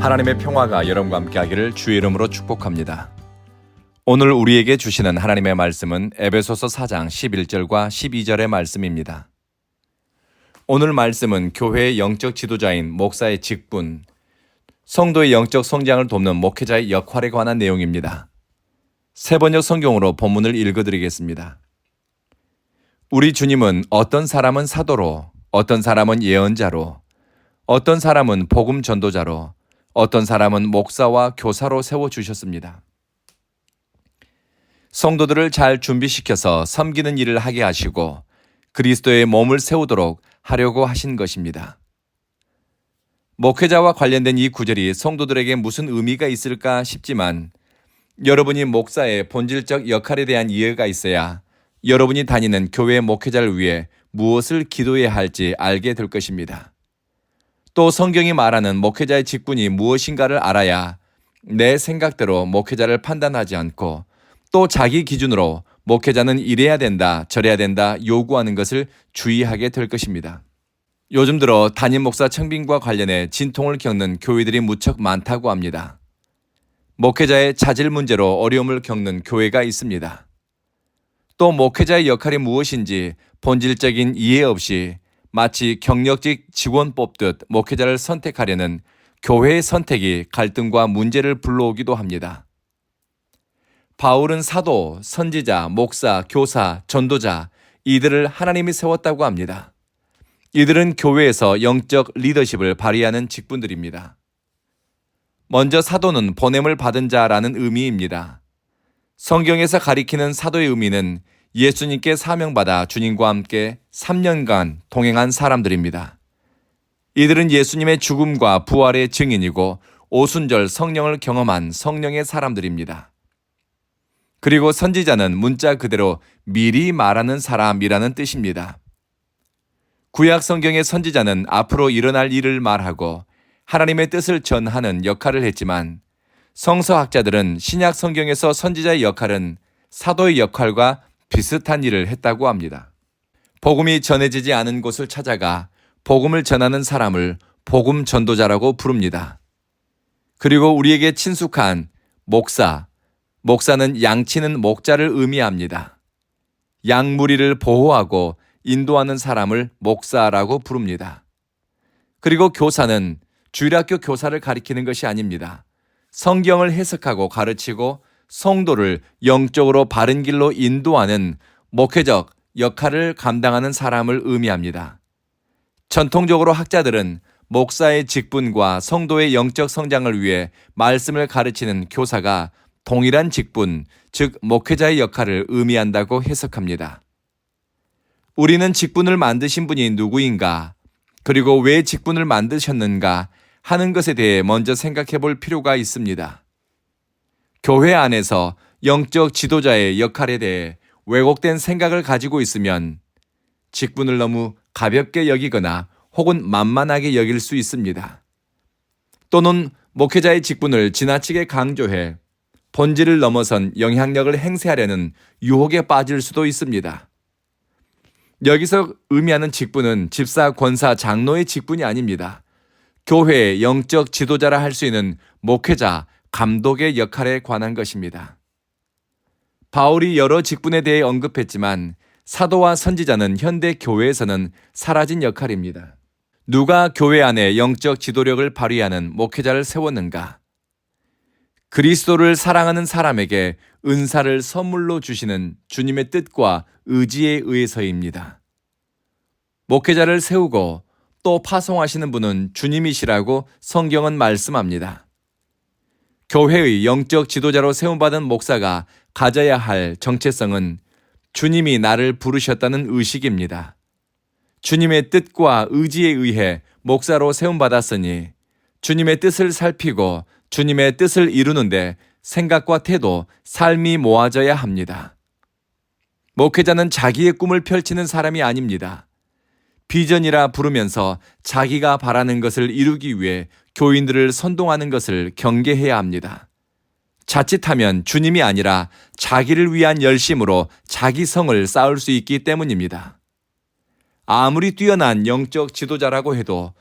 하나님의 평화가 여러분과 함께하기를 주의 이름으로 축복합니다. 오늘 우리에게 주시는 하나님의 말씀은 에베소서 4장 11절과 12절의 말씀입니다. 오늘 말씀은 교회의 영적 지도자인 목사의 직분, 성도의 영적 성장을 돕는 목회자의 역할에 관한 내용입니다. 세번역 성경으로 본문을 읽어드리겠습니다. 우리 주님은 어떤 사람은 사도로, 어떤 사람은 예언자로, 어떤 사람은 복음 전도자로, 어떤 사람은 목사와 교사로 세워주셨습니다. 성도들을 잘 준비시켜서 섬기는 일을 하게 하시고 그리스도의 몸을 세우도록 하려고 하신 것입니다. 목회자와 관련된 이 구절이 성도들에게 무슨 의미가 있을까 싶지만 여러분이 목사의 본질적 역할에 대한 이해가 있어야 여러분이 다니는 교회 목회자를 위해 무엇을 기도해야 할지 알게 될 것입니다. 또 성경이 말하는 목회자의 직분이 무엇인가를 알아야 내 생각대로 목회자를 판단하지 않고 또 자기 기준으로 목회자는 이래야 된다, 저래야 된다 요구하는 것을 주의하게 될 것입니다. 요즘 들어 담임 목사 청빙과 관련해 진통을 겪는 교회들이 무척 많다고 합니다. 목회자의 자질 문제로 어려움을 겪는 교회가 있습니다. 또 목회자의 역할이 무엇인지 본질적인 이해 없이 마치 경력직 직원 뽑듯 목회자를 선택하려는 교회의 선택이 갈등과 문제를 불러오기도 합니다. 바울은 사도, 선지자, 목사, 교사, 전도자 이들을 하나님이 세웠다고 합니다. 이들은 교회에서 영적 리더십을 발휘하는 직분들입니다. 먼저 사도는 보냄을 받은 자라는 의미입니다. 성경에서 가리키는 사도의 의미는 예수님께 사명받아 주님과 함께 3년간 동행한 사람들입니다. 이들은 예수님의 죽음과 부활의 증인이고 오순절 성령을 경험한 성령의 사람들입니다. 그리고 선지자는 문자 그대로 미리 말하는 사람이라는 뜻입니다. 구약 성경의 선지자는 앞으로 일어날 일을 말하고 하나님의 뜻을 전하는 역할을 했지만 성서학자들은 신약 성경에서 선지자의 역할은 사도의 역할과 비슷한 일을 했다고 합니다. 복음이 전해지지 않은 곳을 찾아가 복음을 전하는 사람을 복음 전도자라고 부릅니다. 그리고 우리에게 친숙한 목사는 양치는 목자를 의미합니다. 양무리를 보호하고 인도하는 사람을 목사라고 부릅니다. 그리고 교사는 주일학교 교사를 가리키는 것이 아닙니다. 성경을 해석하고 가르치고 성도를 영적으로 바른 길로 인도하는 목회적 역할을 감당하는 사람을 의미합니다. 전통적으로 학자들은 목사의 직분과 성도의 영적 성장을 위해 말씀을 가르치는 교사가 동일한 직분, 즉 목회자의 역할을 의미한다고 해석합니다. 우리는 직분을 만드신 분이 누구인가, 그리고 왜 직분을 만드셨는가 하는 것에 대해 먼저 생각해 볼 필요가 있습니다. 교회 안에서 영적 지도자의 역할에 대해 왜곡된 생각을 가지고 있으면 직분을 너무 가볍게 여기거나 혹은 만만하게 여길 수 있습니다. 또는 목회자의 직분을 지나치게 강조해 본질을 넘어선 영향력을 행사하려는 유혹에 빠질 수도 있습니다. 여기서 의미하는 직분은 집사, 권사, 장로의 직분이 아닙니다. 교회의 영적 지도자라 할 수 있는 목회자, 감독의 역할에 관한 것입니다. 바울이 여러 직분에 대해 언급했지만 사도와 선지자는 현대 교회에서는 사라진 역할입니다. 누가 교회 안에 영적 지도력을 발휘하는 목회자를 세웠는가? 그리스도를 사랑하는 사람에게 은사를 선물로 주시는 주님의 뜻과 의지에 의해서입니다. 목회자를 세우고 또 파송하시는 분은 주님이시라고 성경은 말씀합니다. 교회의 영적 지도자로 세움받은 목사가 가져야 할 정체성은 주님이 나를 부르셨다는 의식입니다. 주님의 뜻과 의지에 의해 목사로 세움받았으니 주님의 뜻을 살피고 주님의 뜻을 이루는데 생각과 태도, 삶이 모아져야 합니다. 목회자는 자기의 꿈을 펼치는 사람이 아닙니다. 비전이라 부르면서 자기가 바라는 것을 이루기 위해 교인들을 선동하는 것을 경계해야 합니다. 자칫하면 주님이 아니라 자기를 위한 열심으로 자기 성을 쌓을 수 있기 때문입니다. 아무리 뛰어난 영적 지도자라고 해도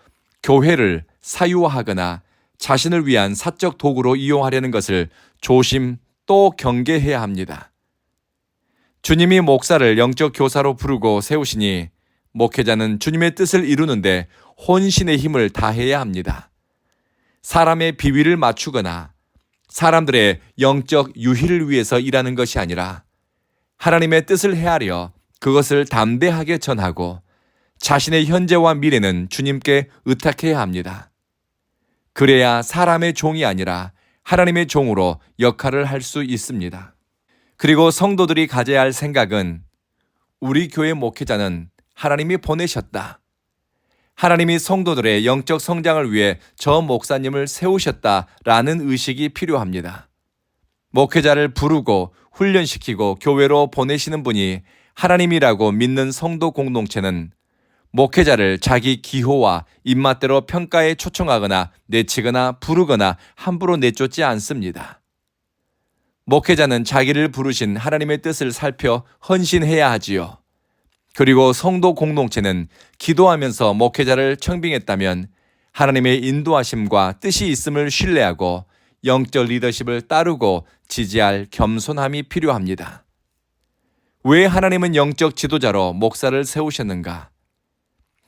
교회를 사유화하거나 자신을 위한 사적 도구로 이용하려는 것을 조심 또 경계해야 합니다. 주님이 목사를 영적 교사로 부르고 세우시니 목회자는 주님의 뜻을 이루는데 혼신의 힘을 다해야 합니다. 사람의 비위를 맞추거나 사람들의 영적 유희를 위해서 일하는 것이 아니라 하나님의 뜻을 헤아려 그것을 담대하게 전하고 자신의 현재와 미래는 주님께 의탁해야 합니다. 그래야 사람의 종이 아니라 하나님의 종으로 역할을 할 수 있습니다. 그리고 성도들이 가져야 할 생각은 우리 교회 목회자는 하나님이 보내셨다. 하나님이 성도들의 영적 성장을 위해 저 목사님을 세우셨다라는 의식이 필요합니다. 목회자를 부르고 훈련시키고 교회로 보내시는 분이 하나님이라고 믿는 성도 공동체는 목회자를 자기 기호와 입맛대로 평가에 초청하거나 내치거나 부르거나 함부로 내쫓지 않습니다. 목회자는 자기를 부르신 하나님의 뜻을 살펴 헌신해야 하지요. 그리고 성도 공동체는 기도하면서 목회자를 청빙했다면 하나님의 인도하심과 뜻이 있음을 신뢰하고 영적 리더십을 따르고 지지할 겸손함이 필요합니다. 왜 하나님은 영적 지도자로 목사를 세우셨는가?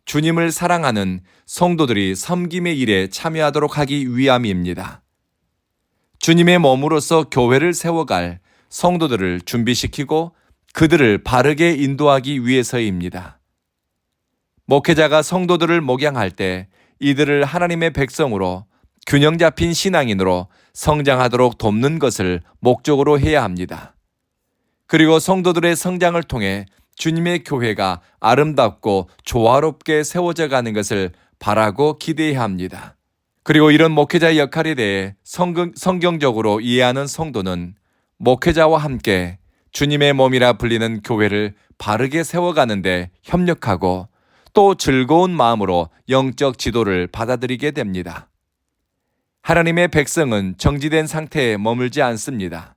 주님을 사랑하는 성도들이 섬김의 일에 참여하도록 하기 위함입니다. 주님의 몸으로서 교회를 세워갈 성도들을 준비시키고 그들을 바르게 인도하기 위해서입니다. 목회자가 성도들을 목양할 때 이들을 하나님의 백성으로 균형 잡힌 신앙인으로 성장하도록 돕는 것을 목적으로 해야 합니다. 그리고 성도들의 성장을 통해 주님의 교회가 아름답고 조화롭게 세워져 가는 것을 바라고 기대해야 합니다. 그리고 이런 목회자의 역할에 대해 성경적으로 이해하는 성도는 목회자와 함께 주님의 몸이라 불리는 교회를 바르게 세워가는데 협력하고 또 즐거운 마음으로 영적 지도를 받아들이게 됩니다. 하나님의 백성은 정지된 상태에 머물지 않습니다.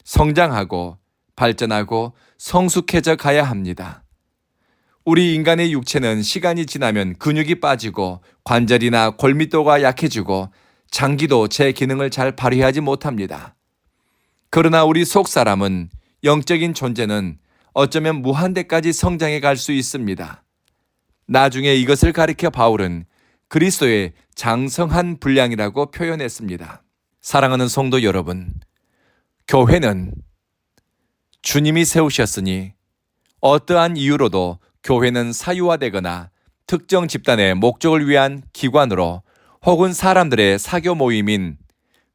성장하고 발전하고 성숙해져 가야 합니다. 우리 인간의 육체는 시간이 지나면 근육이 빠지고 관절이나 골밀도가 약해지고 장기도 제 기능을 잘 발휘하지 못합니다. 그러나 우리 속사람은 영적인 존재는 어쩌면 무한대까지 성장해 갈 수 있습니다. 나중에 이것을 가리켜 바울은 그리스도의 장성한 분량이라고 표현했습니다. 사랑하는 성도 여러분, 교회는 주님이 세우셨으니 어떠한 이유로도 교회는 사유화되거나 특정 집단의 목적을 위한 기관으로 혹은 사람들의 사교 모임인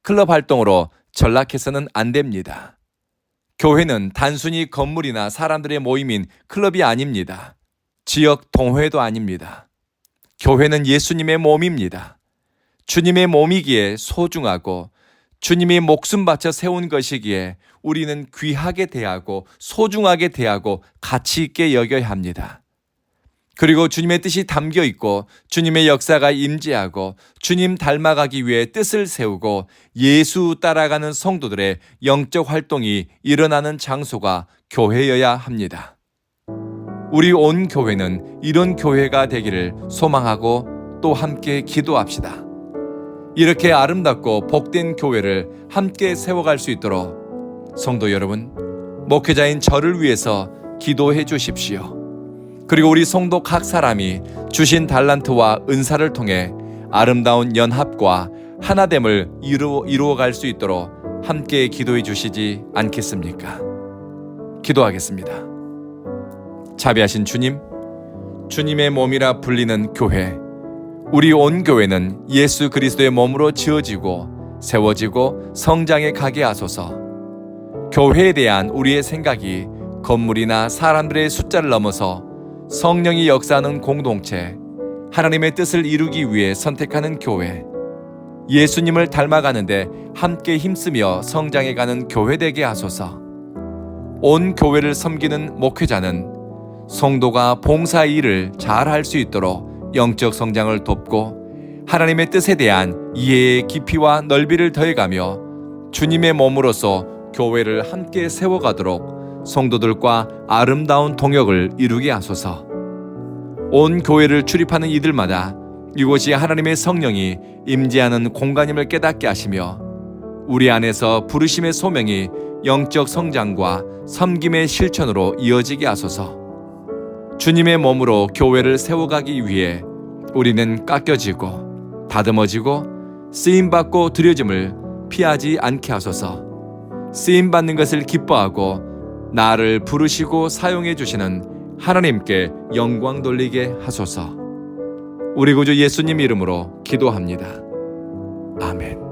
클럽 활동으로 전락해서는 안 됩니다. 교회는 단순히 건물이나 사람들의 모임인 클럽이 아닙니다. 지역 동호회도 아닙니다. 교회는 예수님의 몸입니다. 주님의 몸이기에 소중하고 주님이 목숨 바쳐 세운 것이기에 우리는 귀하게 대하고 소중하게 대하고 가치 있게 여겨야 합니다. 그리고 주님의 뜻이 담겨 있고 주님의 역사가 임재하고 주님 닮아가기 위해 뜻을 세우고 예수 따라가는 성도들의 영적 활동이 일어나는 장소가 교회여야 합니다. 우리 온 교회는 이런 교회가 되기를 소망하고 또 함께 기도합시다. 이렇게 아름답고 복된 교회를 함께 세워갈 수 있도록 성도 여러분, 목회자인 저를 위해서 기도해 주십시오. 그리고 우리 성도 각 사람이 주신 달란트와 은사를 통해 아름다운 연합과 하나됨을 이루어갈 수 있도록 함께 기도해 주시지 않겠습니까? 기도하겠습니다. 자비하신 주님, 주님의 몸이라 불리는 교회, 우리 온 교회는 예수 그리스도의 몸으로 지어지고 세워지고 성장해 가게 하소서. 교회에 대한 우리의 생각이 건물이나 사람들의 숫자를 넘어서 성령이 역사하는 공동체, 하나님의 뜻을 이루기 위해 선택하는 교회, 예수님을 닮아가는데 함께 힘쓰며 성장해가는 교회 되게 하소서. 온 교회를 섬기는 목회자는 성도가 봉사 일을 잘 할 수 있도록 영적 성장을 돕고 하나님의 뜻에 대한 이해의 깊이와 넓이를 더해가며 주님의 몸으로서 교회를 함께 세워가도록 성도들과 아름다운 동역을 이루게 하소서. 온 교회를 출입하는 이들마다 이곳이 하나님의 성령이 임재하는 공간임을 깨닫게 하시며 우리 안에서 부르심의 소명이 영적 성장과 섬김의 실천으로 이어지게 하소서. 주님의 몸으로 교회를 세워가기 위해 우리는 깎여지고 다듬어지고 쓰임받고 드려짐을 피하지 않게 하소서. 쓰임받는 것을 기뻐하고 나를 부르시고 사용해 주시는 하나님께 영광 돌리게 하소서. 우리 구주 예수님 이름으로 기도합니다. 아멘.